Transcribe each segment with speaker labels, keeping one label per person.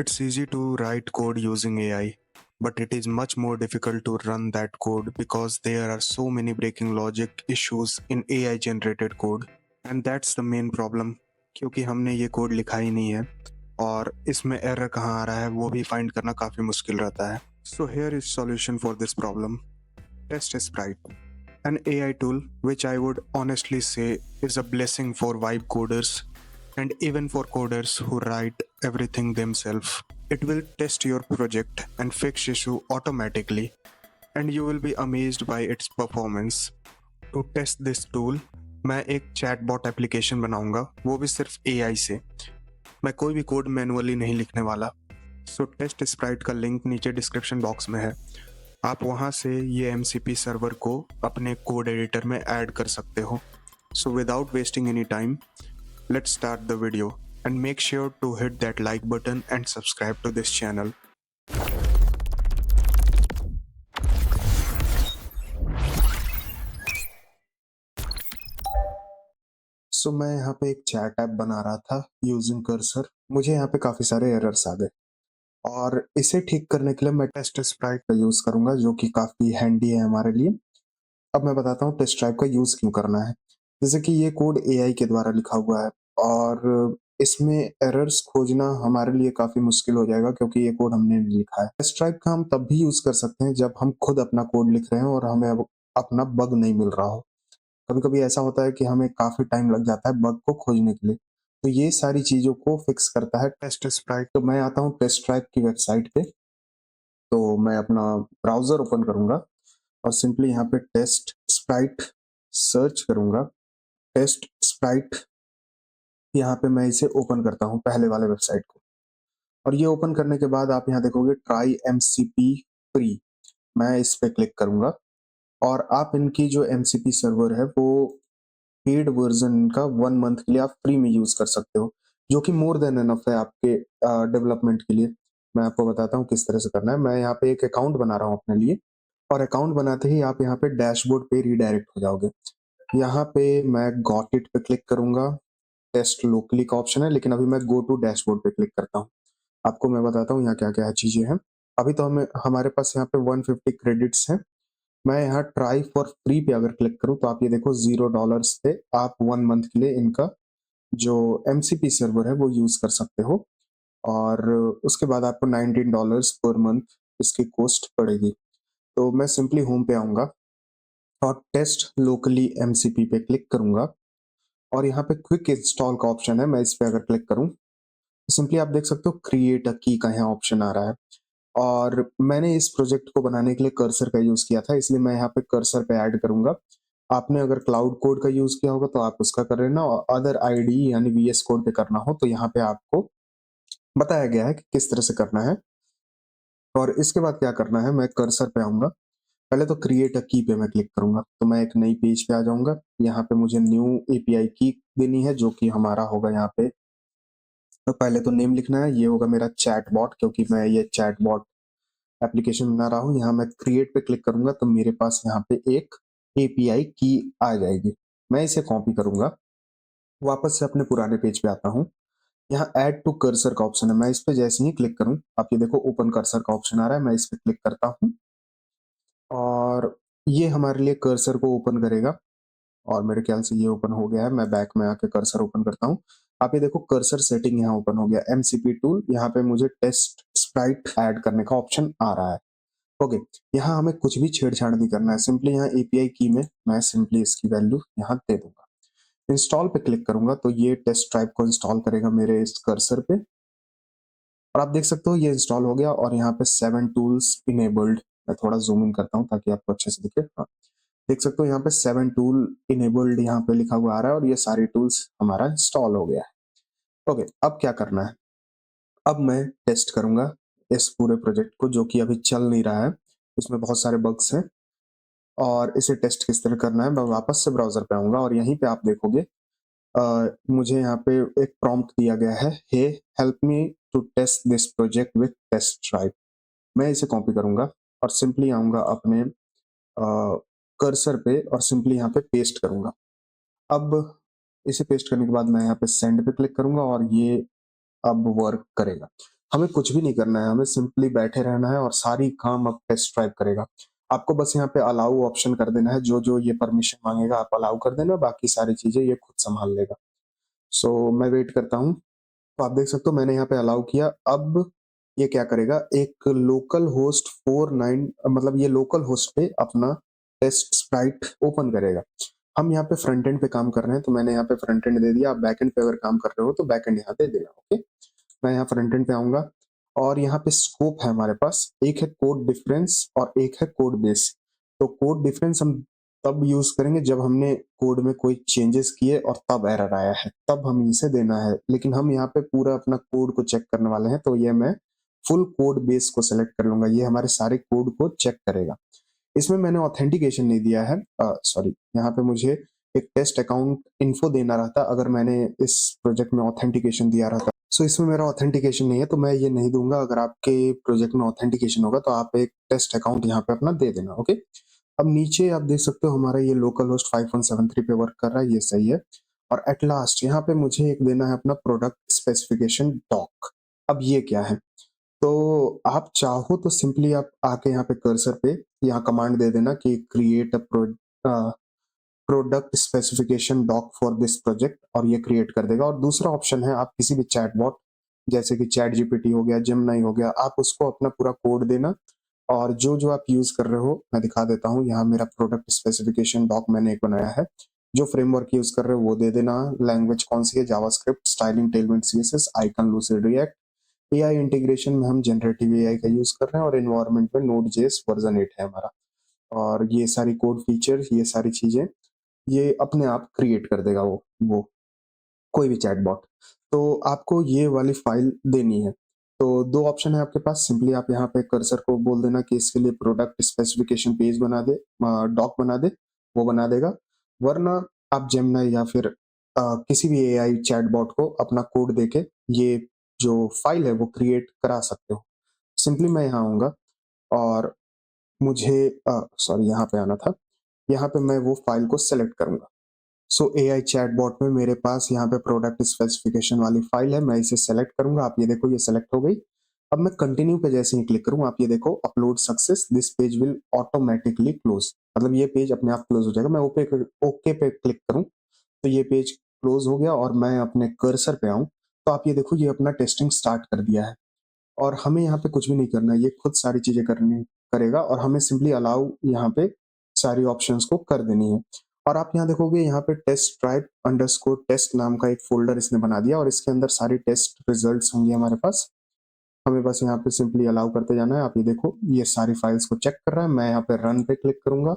Speaker 1: It's easy to write code using AI, but it is much more difficult to run that code because there are so many breaking logic issues in AI generated code. And that's the main problem क्योंकि हमने ये code लिखा ही नहीं है और इसमें error कहाँ आ रहा है वो भी फाइंड करना काफ़ी मुश्किल रहता है. So here is solution for this problem. Test Sprite, an AI tool which I would honestly say is a blessing for vibe coders and even for coders who write everything themselves. It will test your project and fix issue automatically, and you will be amazed by its performance. To test this tool, मैं एक chatbot application बनाऊंगा, वो भी सिर्फ AI से. मैं कोई भी कोड मैनुअली नहीं लिखने वाला. सो टेस्ट स्प्राइट का लिंक नीचे डिस्क्रिप्शन बॉक्स में है. आप वहाँ से ये MCP सर्वर को अपने कोड एडिटर में ऐड कर सकते हो. So without wasting any time, let's start the video and make sure to hit that like button and subscribe to this channel. So मैं यहाँ पे एक चैट ऐप बना रहा था यूजिंग कर्सर. मुझे यहाँ पे काफ़ी सारे एरर्स आ गए और इसे ठीक करने के लिए मैं टेस्ट स्प्राइट का यूज़ करूँगा जो कि काफ़ी हैंडी है हमारे लिए. अब मैं बताता हूँ टेस्ट स्प्राइट का यूज़ क्यों करना है. जैसे कि ये कोड AI के द्वारा लिखा हुआ है और इसमें एरर्स खोजना हमारे लिए काफ़ी मुश्किल हो जाएगा क्योंकि ये कोड हमने नहीं लिखा है. टेस्ट स्प्राइट का हम तब भी यूज़ कर सकते हैं जब हम खुद अपना कोड लिख रहे हैं और हमें अब अपना बग नहीं मिल रहा हो. कभी-कभी ऐसा होता है कि हमें काफ़ी टाइम लग जाता है बग को खोजने के लिए. तो ये सारी चीज़ों को फिक्स करता है टेस्ट स्प्राइट. तो मैं आता हूँ टेस्ट स्प्राइट की वेबसाइट पे. तो मैं अपना ब्राउज़र ओपन करूँगा और सिंपली यहाँ पे टेस्ट स्प्राइट सर्च करूँगा. टेस्ट स्प्राइट यहाँ पे मैं इसे ओपन करता हूँ पहले वाले वेबसाइट को. और ये ओपन करने के बाद आप यहाँ देखोगे ट्राई MCP फ्री. मैं इस पे क्लिक करूँगा और आप इनकी जो MCP सर्वर है वो पेड वर्जन का 1 मंथ के लिए आप फ्री में यूज़ कर सकते हो, जो कि मोर देन इनफ है आपके डेवलपमेंट के लिए. मैं आपको बताता हूँ किस तरह से करना है. मैं यहाँ पे एक अकाउंट बना रहा हूँ अपने लिए और अकाउंट बनाते ही आप यहाँ पे डैशबोर्ड पे रीडायरेक्ट हो जाओगे. यहाँ पे मैं गॉट इट पे क्लिक करूँगा. टेस्ट लोकली का ऑप्शन है लेकिन अभी मैं गो टू डैशबोर्ड पे क्लिक करता हूँ. आपको मैं बताता हूँ यहाँ क्या-क्या चीज़ें हैं. अभी तो हमारे पास यहाँ पे 150 क्रेडिट्स हैं. मैं यहाँ ट्राई फॉर फ्री पे अगर क्लिक करूँ तो आप ये देखो $0 पे आप 1 मंथ के लिए इनका जो MCP सर्वर है वो यूज़ कर सकते हो और उसके बाद आपको $19 पर मंथ इसकी कॉस्ट पड़ेगी. तो मैं सिंपली होम पे आऊँगा और टेस्ट लोकली MCP पे क्लिक करूँगा और यहाँ पे क्विक इंस्टॉल का ऑप्शन है. मैं इस पे अगर क्लिक करूँ तो सिंपली आप देख सकते हो क्रिएट अ की का यहाँ ऑप्शन आ रहा है और मैंने इस प्रोजेक्ट को बनाने के लिए कर्सर का यूज़ किया था, इसलिए मैं यहाँ पे कर्सर पे ऐड करूँगा. आपने अगर क्लाउड कोड का यूज़ किया होगा तो आप उसका कर लेना और अदर IDE यानी VS कोड पे करना हो तो यहाँ पे आपको बताया गया है कि किस तरह से करना है. और इसके बाद क्या करना है, मैं कर्सर पे आऊँगा. पहले तो क्रिएट अ की पे मैं क्लिक करूँगा तो मैं एक नई पेज पे आ जाऊँगा. यहाँ पे मुझे न्यू API की देनी है जो कि हमारा होगा यहाँ पे. तो पहले तो नेम लिखना है, ये होगा मेरा चैटबॉट क्योंकि मैं ये चैटबॉट एप्लीकेशन बना रहा हूँ. यहाँ मैं क्रिएट पे क्लिक करूँगा तो मेरे पास यहाँ पे एक API की आ जाएगी. मैं इसे कॉपी करूँगा, वापस से अपने पुराने पेज पे आता हूँ. यहाँ ऐड टू कर्सर का ऑप्शन है, मैं इस पे जैसे ही क्लिक करूँ आप ये देखो ओपन कर्सर का ऑप्शन आ रहा है. मैं इस पे क्लिक करता हूँ और ये हमारे लिए कर्सर को ओपन करेगा और मेरे ख्याल से ये ओपन हो गया है. मैं बैक में आके कर्सर ओपन करता हूँ. आप ये देखो कर्सर सेटिंग यहाँ ओपन हो गया. MCP टूल, यहाँ पे मुझे टेस्ट स्प्राइट ऐड करने का ऑप्शन आ रहा है. ओके, यहाँ हमें कुछ भी छेड़छाड़ नहीं करना है. सिंपली यहाँ API की में मैं सिंपली इसकी वैल्यू यहाँ दे दूंगा. इंस्टॉल पे क्लिक करूंगा तो ये टेस्ट स्ट्राइप को इंस्टॉल करेगा मेरे इस कर्सर पे और आप देख सकते हो ये इंस्टॉल हो गया और यहाँ पे 7 टूल्स इनेबल्ड. मैं थोड़ा जूम इन करता हूँ ताकि आपको अच्छे से दिखे. हाँ, देख सकते हो यहाँ पे 7 टूल इनेबल्ड यहाँ पे लिखा हुआ आ रहा है और ये सारी टूल्स हमारा इंस्टॉल हो गया है. ओके, अब क्या करना है, अब मैं टेस्ट करूंगा इस पूरे प्रोजेक्ट को जो कि अभी चल नहीं रहा है. इसमें बहुत सारे बग्स हैं और इसे टेस्ट किस तरह करना है. मैं वापस से ब्राउज़र पे आऊँगा और यहीं पे आप देखोगे मुझे यहाँ पे एक प्रॉम्प्ट दिया गया है, hey help me to test this project with test drive. मैं इसे कॉपी करूँगा और सिंपली आऊँगा अपने कर्सर पे और सिंपली यहाँ पे पेस्ट करूँगा. अब इसे पेस्ट करने के बाद मैं यहाँ पे सेंड पे क्लिक करूँगा और ये अब वर्क करेगा. हमें कुछ भी नहीं करना है, हमें सिंपली बैठे रहना है और सारी काम अब टेस्ट ड्राइव करेगा। आपको बस यहाँ पे अलाउ ऑप्शन कर देना है, जो-जो ये परमिशन माँगेगा आप अलाउ कर देना, बाकी सारी चीज़ें ये खुद सँभाल लेगा। सो मैं वेट करता हूँ। तो आप देख सकते हो मैंने यहाँ पे अलाउ किया। अब ये क्या करेगा, एक लोकल होस्ट 49 मतलब ये लोकल होस्ट पे अपना टेस्ट स्प्राइट ओपन करेगा। हम यहाँ पे फ्रंट एंड पे काम कर रहे हैं, तो मैंने यहाँ पे फ्रंट एंड दे दिया। आप बैक एंड पे अगर काम कर रहे हो तो बैक एंड यहाँ दे देना, ओके। मैं यहाँ फ्रंट एंड पे आऊँगा और यहाँ पे स्कोप है हमारे पास। एक है कोड डिफरेंस और एक है कोड बेस। तो कोड डिफरेंस हम तब यूज़ करेंगे जब हमने कोड में कोई चेंजेस किए और तब एरर आया है, तब हमें इसे देना है। लेकिन हम यहाँ पे पूरा अपना कोड को चेक करने वाले हैं, तो ये मैं फुल कोड बेस को सेलेक्ट कर लूँगा। ये हमारे सारे कोड को चेक करेगा। इसमें मैंने ऑथेंटिकेशन नहीं दिया है, सॉरी, यहाँ पे मुझे एक टेस्ट अकाउंट इन्फो देना रहता अगर मैंने इस प्रोजेक्ट में ऑथेंटिकेशन दिया रहता। सो इसमें मेरा ऑथेंटिकेशन नहीं है, तो मैं ये नहीं दूंगा। अगर आपके प्रोजेक्ट में ऑथेंटिकेशन होगा तो आप एक टेस्ट अकाउंट यहाँ पे अपना दे देना, ओके। अब नीचे आप देख सकते हो हमारा ये लोकल होस्ट 5173 पे वर्क कर रहा है, ये सही है। और एट लास्ट यहाँ पे मुझे एक देना है अपना प्रोडक्ट स्पेसिफिकेशन डॉक। अब ये क्या है, तो आप चाहो तो सिंपली आप आके यहाँ पे कर्सर पे यहाँ कमांड दे देना कि create product specification doc for this project, और ये क्रिएट कर देगा। और दूसरा ऑप्शन है, आप किसी भी चैटबॉट जैसे कि चैट जीपीटी हो गया, जेमिनी हो गया, आप उसको अपना पूरा कोड देना और जो-जो आप यूज़ कर रहे हो मैं दिखा देता हूँ। यहाँ मेरा प्रोडक्ट स्पेसिफिकेशन डॉक मैंने एक बनाया है। जो फ्रेमवर्क यूज़ कर रहे हो वो दे देना। लैंग्वेज कौन-सी है, JavaScript, styling, Tailwind, CSS, icon, lucid, react. AI integration में हम जनरेटिव एआई का यूज़ कर रहे हैं और एनवायरनमेंट में नोड.जेएस वर्जन 8 है हमारा। और ये सारी कोड फीचर्स, ये सारी चीज़ें ये अपने आप क्रिएट कर देगा वो कोई भी चैटबॉट। तो आपको ये वाली फ़ाइल देनी है। तो 2 ऑप्शन है आपके पास, सिंपली आप यहाँ पे कर्सर को बोल देना कि इसके लिए प्रोडक्ट स्पेसिफिकेशन पेज बना दे, डॉक बना दे, वो बना देगा। वरना आप जेमिनी या फिर किसी भी एआई चैटबॉट को अपना कोड देके ये जो फ़ाइल है वो क्रिएट करा सकते हो। सिंपली मैं यहाँ आऊँगा और मुझे सॉरी, यहाँ पे आना था। यहाँ पे मैं वो फ़ाइल को सेलेक्ट करूँगा। सो एआई चैटबॉट में मेरे पास यहाँ पे प्रोडक्ट स्पेसिफिकेशन वाली फाइल है, मैं इसे सेलेक्ट करूँगा। आप ये देखो ये सेलेक्ट हो गई। अब मैं कंटिन्यू पे जैसे ही क्लिक करूँ, आप ये देखो upload success, this page will automatically close, मतलब ये पेज अपने आप क्लोज़ हो जाएगा। मैं ओके पे क्लिक करूँ, तो ये पेज क्लोज़ हो गया और मैं अपने कर्सर पे आऊँ, तो आप ये देखो ये अपना टेस्टिंग स्टार्ट कर दिया है। और हमें यहाँ पे कुछ भी नहीं करना है, ये खुद सारी चीज़ें करनी करेगा और हमें सिंपली अलाउ यहाँ पे सारी ऑप्शंस को कर देनी है। और आप यहाँ देखोगे यहाँ पे टेस्ट ड्राइव अंडरस्कोर टेस्ट नाम का एक फ़ोल्डर इसने बना दिया और इसके अंदर सारी टेस्ट रिज़ल्ट्स होंगी हमारे पास। हमें बस यहाँ पे सिंपली अलाउ करते जाना है। आप ये देखो ये सारी फाइल्स को चेक कर रहा है। मैं यहाँ पे रन पे क्लिक करूँगा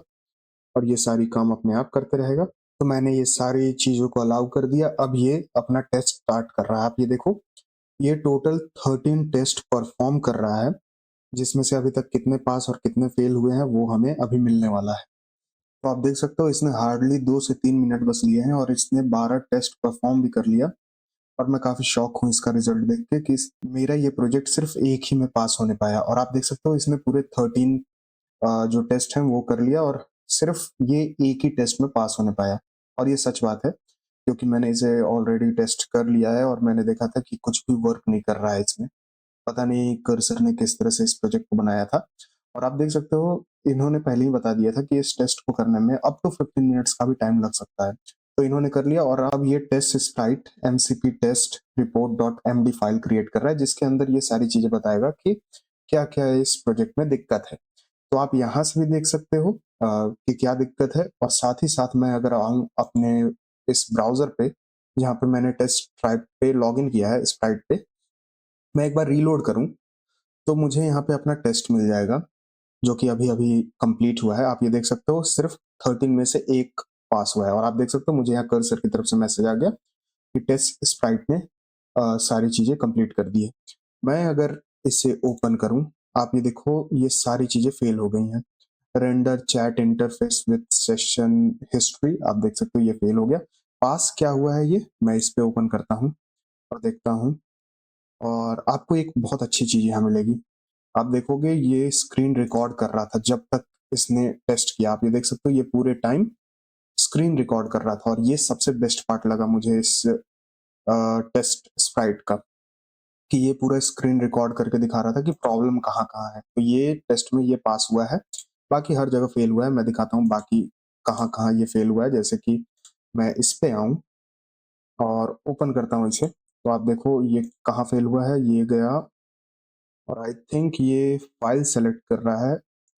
Speaker 1: और ये सारी काम अपने आप करते रहेगा। तो मैंने ये सारी चीज़ों को अलाउ कर दिया। अब ये अपना टेस्ट स्टार्ट कर रहा है। आप ये देखो ये टोटल 13 टेस्ट परफॉर्म कर रहा है, जिसमें से अभी तक कितने पास और कितने फेल हुए हैं वो हमें अभी मिलने वाला है। तो आप देख सकते हो इसने हार्डली 2 से 3 मिनट बस लिए हैं और इसने 12 टेस्ट परफॉर्म भी कर लिया। और मैं काफ़ी शॉक हूँ इसका रिज़ल्ट देख के कि मेरा ये प्रोजेक्ट सिर्फ़ एक ही में पास होने पाया और आप देख सकते हो इसने पूरे 13 जो टेस्ट हैं वो कर लिया और सिर्फ़ ये एक ही टेस्ट में पास होने पाया। और ये सच बात है, क्योंकि मैंने इसे ऑलरेडी टेस्ट कर लिया है और मैंने देखा था कि कुछ भी वर्क नहीं कर रहा है इसमें। पता नहीं कर्सर ने किस तरह से इस प्रोजेक्ट को बनाया था। और आप देख सकते हो इन्होंने पहले ही बता दिया था कि इस टेस्ट को करने में अप टू 15 मिनट्स का भी टाइम लग सकता है। तो इन्होंने कर लिया और अब ये test sprite MCP test report dot MD file create कर रहा है, जिसके अंदर ये सारी चीज़ें बताएगा कि क्या-क्या इस प्रोजेक्ट में दिक्कत है। तो आप यहाँ से भी देख सकते हो कि क्या दिक्कत है और साथ ही साथ मैं अगर आऊँ अपने इस ब्राउज़र पे, जहाँ पे मैंने टेस्ट ड्राइव पे लॉगिन किया है स्प्राइट पे, मैं एक बार रीलोड करूँ, तो मुझे यहाँ पे अपना टेस्ट मिल जाएगा, जो कि अभी-अभी कंप्लीट हुआ है। आप ये देख सकते हो सिर्फ़ 13 में से 1 पास हुआ है और आप देख सकते हो मुझे यहाँ कर्सर की तरफ से मैसेज आ गया कि टेस्ट स्प्राइट ने सारी चीज़ें कंप्लीट कर दी है। मैं अगर इसे ओपन करूँ, आप ये देखो ये सारी चीज़ें फ़ेल हो गई हैं। Render chat interface with session history, आप देख सकते हो ये फ़ेल हो गया। पास क्या हुआ है ये, मैं इस पे ओपन करता हूँ और देखता हूँ और आपको एक बहुत अच्छी चीज़ यहाँ मिलेगी। आप देखोगे ये स्क्रीन रिकॉर्ड कर रहा था जब तक इसने टेस्ट किया। आप ये देख सकते हो ये पूरे टाइम स्क्रीन रिकॉर्ड कर रहा था और ये सबसे बेस्ट पार्ट लगा मुझे इस टेस्ट स्प्राइट का। कि ये पूरा स्क्रीन रिकॉर्ड करके दिखा रहा था कि प्रॉब्लम कहाँ-कहाँ है। तो ये टेस्ट में ये पास हुआ है, बाकी हर जगह फेल हुआ है। मैं दिखाता हूँ बाकी कहाँ-कहाँ ये फेल हुआ है। जैसे कि मैं इस पे आऊँ और ओपन करता हूँ इसे, तो आप देखो ये कहाँ फेल हुआ है, ये गया और आई थिंक ये फ़ाइल सेलेक्ट कर रहा है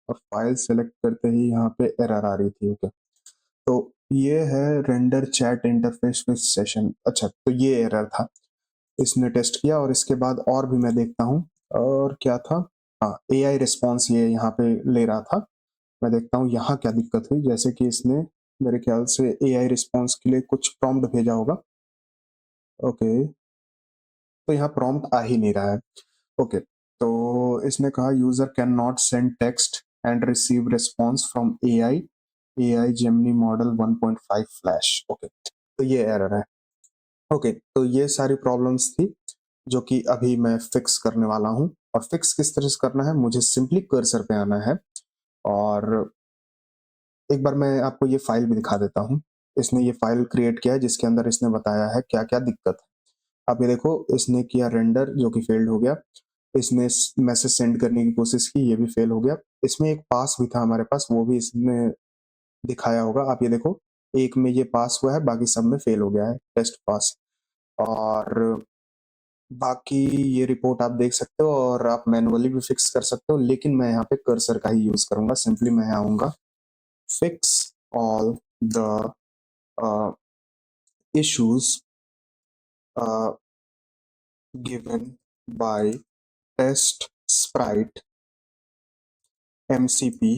Speaker 1: और फ़ाइल सेलेक्ट करते ही यहाँ पे एरर आ रही थी। ओके, तो ये है render chat interface with session. अच्छा, तो ये एरर था। इसने टेस्ट किया और इसके बाद और भी मैं देखता हूँ और क्या था? हाँ, एआई रिस्पॉन्स ये यहाँ पे ले रहा था। मैं देखता हूँ यहाँ क्या दिक्कत हुई, जैसे कि इसने मेरे ख्याल से एआई रिस्पॉन्स के लिए कुछ प्रॉम्प्ट भेजा होगा। ओके, तो यहाँ प्रॉम्प्ट आ ही नहीं रहा है। ओके, तो इसने कहा user can not send text and receive response from AI, AI Gemini model 1.5 flash. Okay, तो ये एरर है। ओके, तो ये सारी प्रॉब्लम्स थी जो कि अभी मैं फिक्स करने वाला हूँ। और फिक्स किस तरह से करना है, मुझे सिंपली कर्सर पे आना है और एक बार मैं आपको ये फाइल भी दिखा देता हूँ। इसने ये फाइल क्रिएट किया है जिसके अंदर इसने बताया है क्या-क्या दिक्कत है। आप ये देखो, इसने किया रेंडर जो कि फेल्ड हो गया। इसने स मैसेज सेंड करने की कोशिश की, ये भी फेल हो गया। इसमें एक पास भी था हमारे पास, वो भी इसने दिखाया होगा। आप ये देखो, एक में ये पास हुआ है, बाकी सब में फेल हो गया है, टेस्ट पास। और बाकी ये रिपोर्ट आप देख सकते हो और आप मैन्युअली भी फिक्स कर सकते हो, लेकिन मैं यहाँ पे कर्सर का ही यूज़ करूँगा। सिंपली मैं यहाँ आऊँगा, fix all the issues uh, given by test sprite mcp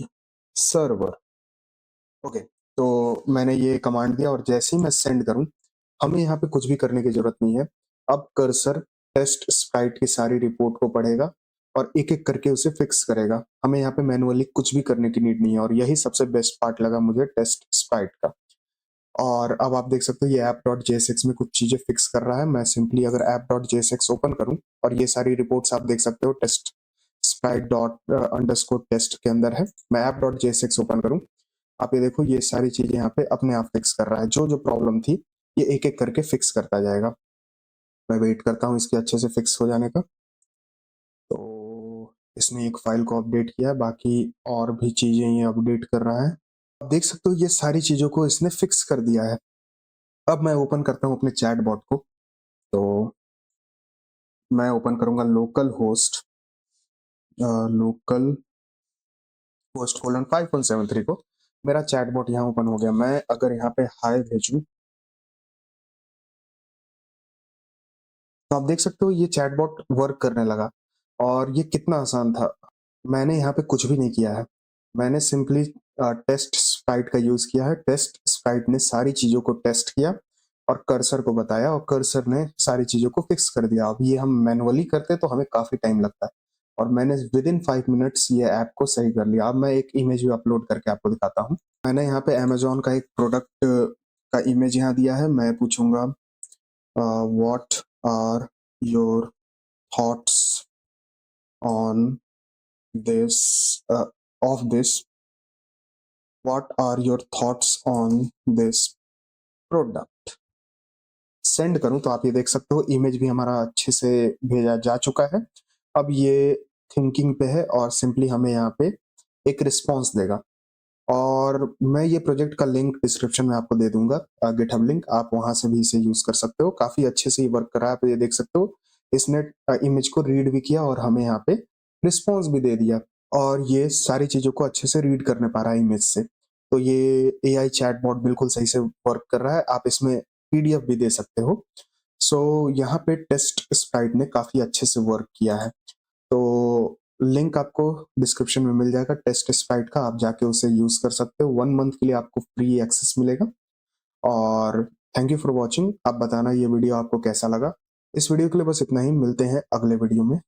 Speaker 1: server. Okay, तो मैंने ये कमांड दिया और जैसे ही मैं सेंड करूँ, हमें यहाँ पे कुछ भी करने की ज़रूरत नहीं है। अब कर्सर टेस्ट स्प्राइट की सारी रिपोर्ट को पढ़ेगा और एक-एक करके उसे फिक्स करेगा। हमें यहाँ पे मैनुअली कुछ भी करने की नीड नहीं है और यही सबसे बेस्ट पार्ट लगा मुझे टेस्ट स्प्राइट का। और अब आप देख सकते हो ये app.jsx में कुछ चीज़ें फिक्स कर रहा है। मैं सिंपली अगर app.jsx ओपन करूँ और ये सारी रिपोर्ट्स आप देख सकते हो test sprite dot underscore test के अंदर है। मैं app.jsx ओपन करूँ, आप ये देखो ये सारी चीज़ें यहाँ पे अपने आप फिक्स कर रहा है। जो-जो प्रॉब्लम थी, ये एक-एक करके फिक्स करता जाएगा। मैं वेट करता हूँ इसके अच्छे से फिक्स हो जाने का। तो इसने एक फ़ाइल को अपडेट किया, बाकी और भी चीज़ें ये अपडेट कर रहा है। आप देख सकते हो ये सारी चीज़ों को इसने फिक्स कर दिया है। अब मैं ओपन करता हूँ अपने चैट बॉट को, तो मैं ओपन करूँगा लोकल होस्ट कोलन 5173 को। मेरा चैट बॉट यहाँ ओपन हो गया। मैं अगर यहाँ पे हाय भेजूँ, तो आप देख सकते हो ये चैटबॉट वर्क करने लगा और ये कितना आसान था। मैंने यहाँ पे कुछ भी नहीं किया है। मैंने सिंपली टेस्ट स्प्राइट का यूज़ किया है। टेस्ट स्प्राइट ने सारी चीज़ों को टेस्ट किया और कर्सर को बताया और कर्सर ने सारी चीज़ों को फिक्स कर दिया। अब ये हम मैनुअली करते तो हमें काफ़ी टाइम लगता है और मैंने विदिन 5 मिनट्स ये ऐप को सही कर लिया। अब मैं एक इमेज भी अपलोड करके आपको दिखाता हूँ। मैंने यहाँ पे अमेज़न का एक प्रोडक्ट का इमेज यहाँ दिया है। मैं पूछूँगा what are your thoughts on this of this, what are your thoughts on this product? Send करूं तो आप ये देख सकते हो इमेज भी हमारा अच्छे से भेजा जा चुका है। अब ये थिंकिंग पे है और सिंपली हमें यहाँ पे एक रिस्पॉन्स देगा और मैं ये प्रोजेक्ट का लिंक डिस्क्रिप्शन में आपको दे दूंगा, गिटहब लिंक। आप वहां से भी इसे यूज कर सकते हो। काफी अच्छे से ये वर्क कर रहा है। आप ये देख सकते हो इसने इमेज को रीड भी किया और हमें यहाँ पे रिस्पॉन्स भी दे दिया और ये सारी चीजों को अच्छे से रीड करने पा रहा है इमेज से। तो ये एआई चैटबॉट बिल्कुल सही से वर्क कर रहा है। आप इसमें पीडीएफ भी दे सकते हो। सो यहाँ पे टेस्ट स्प्राइट ने काफी अच्छे से वर्क किया है। तो लिंक आपको डिस्क्रिप्शन में मिल जाएगा टेस्ट स्प्राइट का, आप जाके उसे यूज कर सकते हो। 1 मंथ के लिए आपको फ्री एक्सेस मिलेगा। और थैंक यू फॉर वॉचिंग। आप बताना ये वीडियो आपको कैसा लगा। इस वीडियो के लिए बस इतना ही, मिलते हैं अगले वीडियो में।